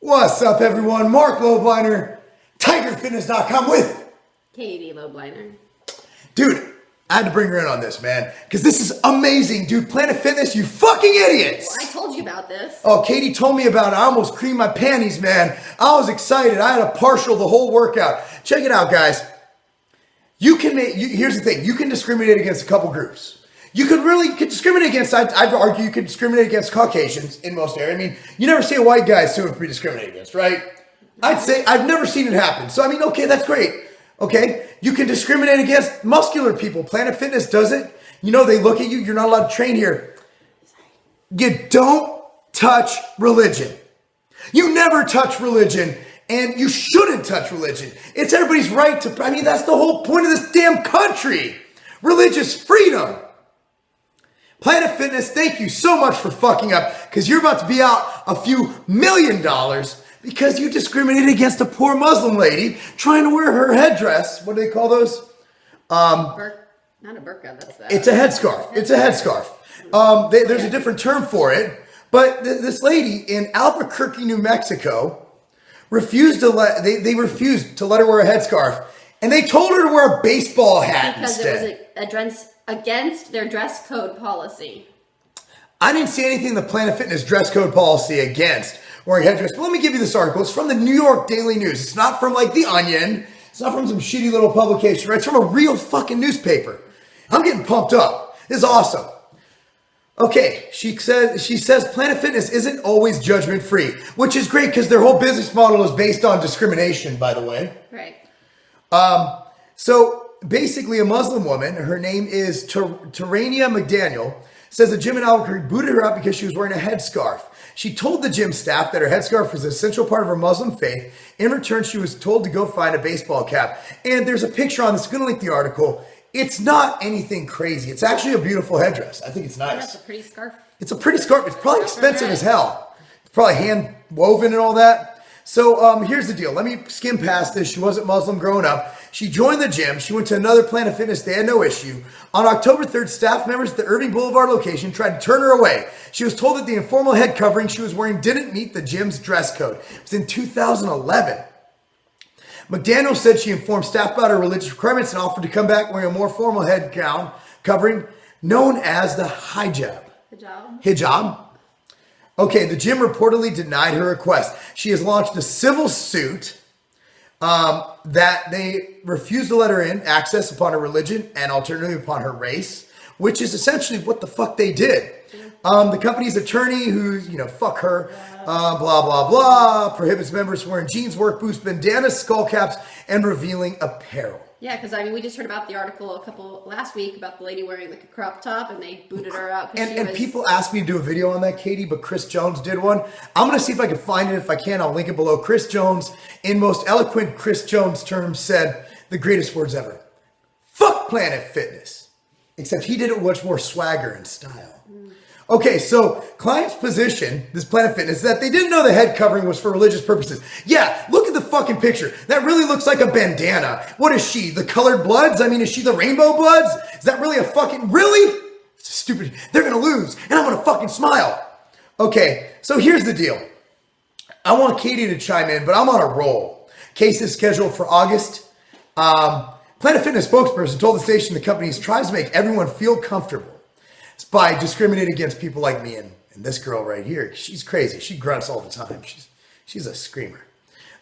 What's up, everyone? Mark Lobliner, TigerFitness.com with Katie Lobliner. Dude, I had to bring her in on this, man, because this is amazing, dude. Planet Fitness, you fucking idiots! Well, I told you about this. Oh, Katie told me about it. I almost creamed my panties, man. I was excited. I had a partial the whole workout. Check it out, guys. Here's the thing. You can discriminate against a couple groups. You could discriminate against, I'd argue you could discriminate against Caucasians in most areas. I mean, you never see a white guy assume to be discriminated against, right? I'd say I've never seen it happen. So, I mean, okay, that's great. Okay, you can discriminate against muscular people. Planet Fitness does it. You know, they look at you. You're not allowed to train here. You don't touch religion. You never touch religion, and you shouldn't touch religion. It's everybody's right to, I mean, that's the whole point of this damn country. Religious freedom. Planet Fitness, thank you so much for fucking up, because you're about to be out a few $1 million because you discriminated against a poor Muslim lady trying to wear her headdress. What do they call those? Not a burqa, that's that. It's a headscarf. It's a headscarf. There's a different term for it, but this lady in Albuquerque, New Mexico, refused to let her wear a headscarf, and they told her to wear a baseball hat instead. Because it was against their dress code policy. I didn't see anything in the Planet Fitness dress code policy against wearing headdress. But let me give you this article. It's from the New York Daily News. It's not from like The Onion. It's not from some shitty little publication, right? It's from a real fucking newspaper. I'm getting pumped up. This is awesome. Okay, she says Planet Fitness isn't always judgment free, which is great because their whole business model is based on discrimination, by the way. Right. So basically, a Muslim woman, her name is Tarania McDaniel, says the gym in Albuquerque booted her out because she was wearing a headscarf. She told the gym staff that her headscarf was an essential part of her Muslim faith. In return, she was told to go find a baseball cap. And there's a picture on this. I'm going to link the article. It's not anything crazy. It's actually a beautiful headdress. I think it's nice. That's a pretty scarf. It's a pretty scarf. It's probably expensive as hell. It's probably hand woven and all that. So here's the deal. Let me skim past this. She wasn't Muslim growing up. She joined the gym. She went to another Planet Fitness. They had no issue. On October 3rd, staff members at the Irving Boulevard location tried to turn her away. She was told that the informal head covering she was wearing didn't meet the gym's dress code. It was in 2011. McDaniel said she informed staff about her religious requirements and offered to come back wearing a more formal head gown covering known as the hijab. Hijab. Okay, the gym reportedly denied her request. She has launched a civil suit that they refused to let her in access upon her religion and alternatively upon her race, which is essentially what the fuck they did. The company's attorney, who's, fuck her, blah, blah, blah, prohibits members from wearing jeans, work boots, bandanas, skull caps, and revealing apparel. Yeah, because we just heard about the article last week about the lady wearing like a crop top, and they booted her out. And people asked me to do a video on that, Katie, but Chris Jones did one. I'm going to see if I can find it. If I can, I'll link it below. Chris Jones, in most eloquent Chris Jones terms, said the greatest words ever. Fuck Planet Fitness. Except he did it with much more swagger and style. Okay, so client's position, this Planet Fitness, is that they didn't know the head covering was for religious purposes. Yeah, look at the fucking picture. That really looks like a bandana. What is she, the colored bloods? I mean, is she the rainbow bloods? Is that really a fucking, really? It's stupid. They're going to lose, and I'm going to fucking smile. Okay, so here's the deal. I want Katie to chime in, but I'm on a roll. Case is scheduled for August. Planet Fitness spokesperson told the station the company tries to make everyone feel comfortable by discriminating against people like me and this girl right here. She's crazy. She grunts all the time. She's a screamer.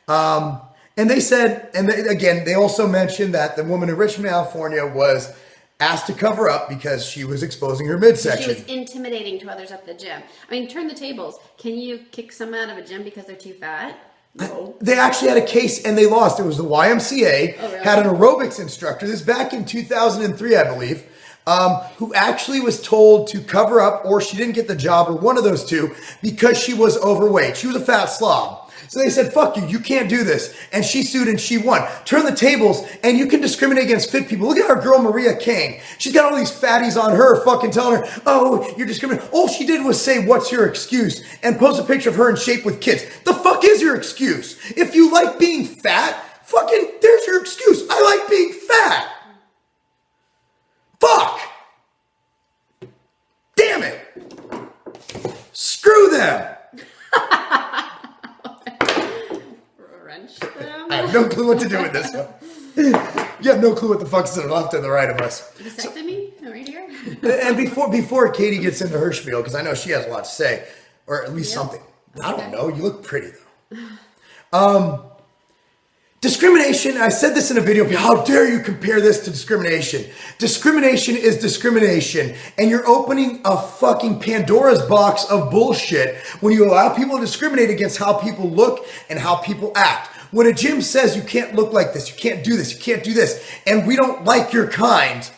And they said, they also mentioned that the woman in Richmond, California was asked to cover up because she was exposing her midsection. She was intimidating to others at the gym. I mean, turn the tables. Can you kick someone out of a gym because they're too fat? No. They actually had a case and they lost. It was the YMCA, had an aerobics instructor. This is back in 2003, I believe. Who actually was told to cover up, or she didn't get the job, or one of those two, because she was overweight. She was a fat slob. So they said, fuck you, you can't do this. And she sued and she won. Turn the tables, and you can discriminate against fit people. Look at our girl, Maria Kane. She's got all these fatties on her, fucking telling her, oh, you're discriminating. All she did was say, what's your excuse? And post a picture of her in shape with kids. The fuck is your excuse? If you like being fat, fucking, there's your excuse. I like being fat. Fuck! Damn it! Screw them! no clue what to do with this one. You have no clue what the fuck's to the left and the right of us. Vasectomy right here. And before Katie gets into her spiel, because I know she has a lot to say, or at least something. I don't know. You look pretty though. Discrimination, I said this in a video, how dare you compare this to discrimination? Discrimination is discrimination, and you're opening a fucking Pandora's box of bullshit when you allow people to discriminate against how people look and how people act. When a gym says you can't look like this, you can't do this, you can't do this, and we don't like your kind,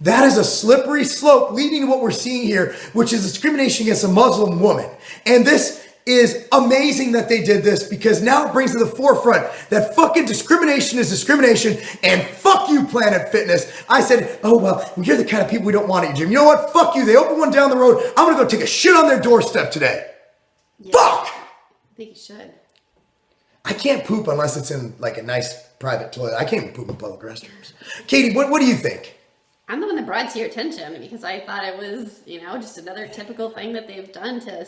that is a slippery slope leading to what we're seeing here, which is discrimination against a Muslim woman. And this is amazing that they did this, because now it brings to the forefront that fucking discrimination is discrimination, and fuck you, Planet Fitness. I said, oh, well, you're the kind of people we don't want at your gym. You know what? Fuck you. They opened one down the road. I'm going to go take a shit on their doorstep today. Yeah. Fuck! I think you should. I can't poop unless it's in like a nice private toilet. I can't even poop in public restrooms. Katie, what do you think? I'm the one that brought it to your attention because I thought it was, just another typical thing that they've done to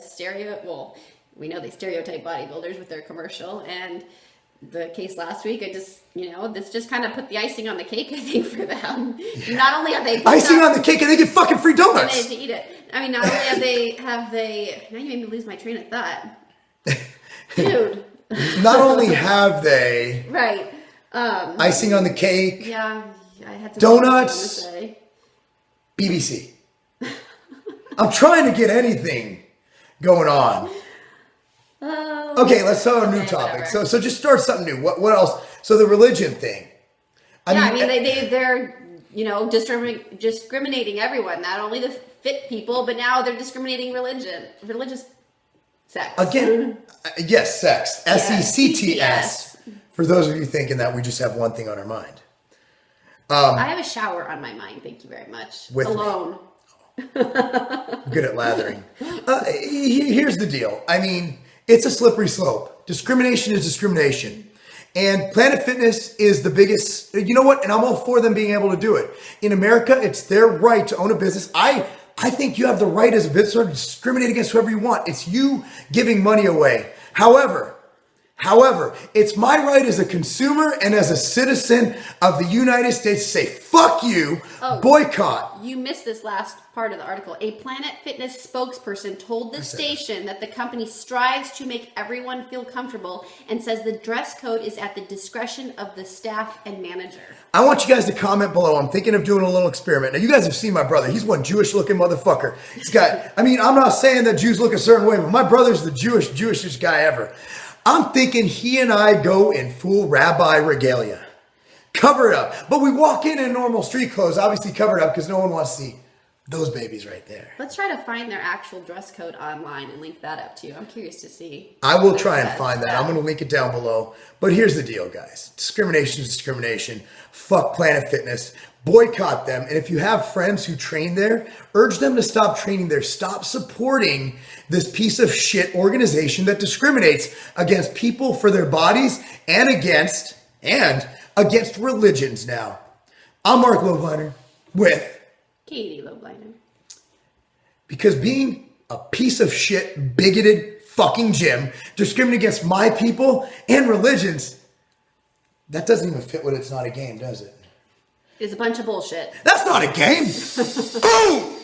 we know they stereotype bodybuilders with their commercial, and the case last week, this just kind of put the icing on the cake, I think, for them. Not only have they icing on the cake and they get fucking free donuts. And they have to eat it. I mean, not only have they now you made me lose my train of thought. Dude. Not only have they right icing on the cake. Yeah, I had some donuts. BBC. I'm trying to get anything going on. Oh, okay, let's start a new topic. Whatever. So just start something new. What else? So the religion thing. I mean they're discriminating everyone, not only the fit people, but now they're discriminating religious sex. Again, yes, sex. SECTS. For those of you thinking that we just have one thing on our mind. I have a shower on my mind. Thank you very much. Alone. Good at lathering. Here's the deal. I mean, it's a slippery slope. Discrimination is discrimination. And Planet Fitness is the biggest, you know what? And I'm all for them being able to do it. In America, it's their right to own a business. I think you have the right as a business owner to discriminate against whoever you want. It's you giving money away. However, it's my right as a consumer and as a citizen of the United States to say, fuck you, boycott. You missed this last part of the article. A Planet Fitness spokesperson told the station that the company strives to make everyone feel comfortable and says the dress code is at the discretion of the staff and manager. I want you guys to comment below. I'm thinking of doing a little experiment. Now, you guys have seen my brother. He's one Jewish-looking motherfucker. I'm not saying that Jews look a certain way, but my brother's the Jewishest guy ever. I'm thinking he and I go in full rabbi regalia. Cover it up. But we walk in normal street clothes, obviously covered up because no one wants to see those babies right there. Let's try to find their actual dress code online and link that up to you. I'm curious to see. I will try and find that. I'm going to link it down below. But here's the deal, guys. Discrimination is discrimination. Fuck Planet Fitness. Boycott them. And if you have friends who train there, urge them to stop training there. Stop supporting this piece of shit organization that discriminates against people for their bodies and against religions now. I'm Mark Lobliner with Katie Lobliner. Because being a piece of shit, bigoted fucking gym, discriminating against my people and religions, that doesn't even fit what it's not a game, does it? It's a bunch of bullshit. That's not a game. Boom!